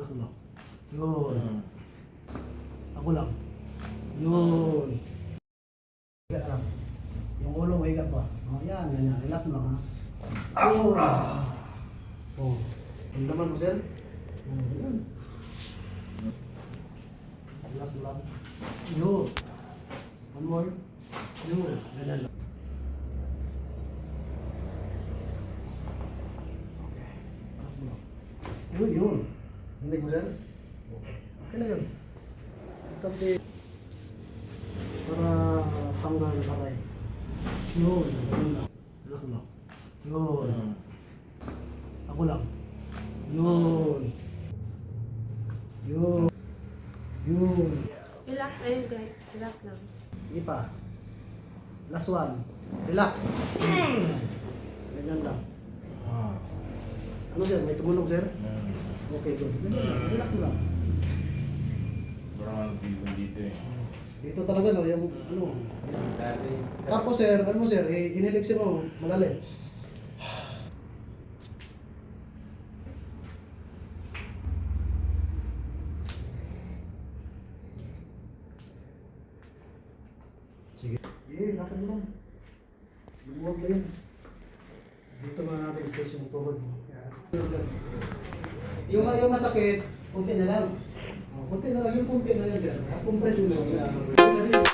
Relax lang. Yun. Ako lang. Yun. Higa lang. Yung ulo mo higa pa. O yan, ganyan. Relax lang ha. Yun. O. Ang laman mo sir? O, yan. Relax lang. Yun. One more. Yun. Ganyan lang. Okay. Relax lang. Yun, yun. Hindi mo sir? Okay. Okay na yun. Tapi para tanggal aray. Yun. Yun lang. Relax lang. Yun. Ako lang. Yun. Yun. Yun. Relax ayun guys. Relax lang. Ipa. Last one. Relax. Ganyan lang. Ano sir? May tumunog sir? Okay, good. Ganyan lang. Relax mo lang. Parang feeling dito eh. Dito talaga no, yung ano. Yan. Tapos sir, ano mo sir, iniligsin mo, malalim. Sige. Lakad mo lang. Lumuwag na yun. Dito mga natin test yung tuhod mo. Yan. Yung masakit, kunti na lang. Kunti na lang, yung kunti na yan sir. Compress mo lang.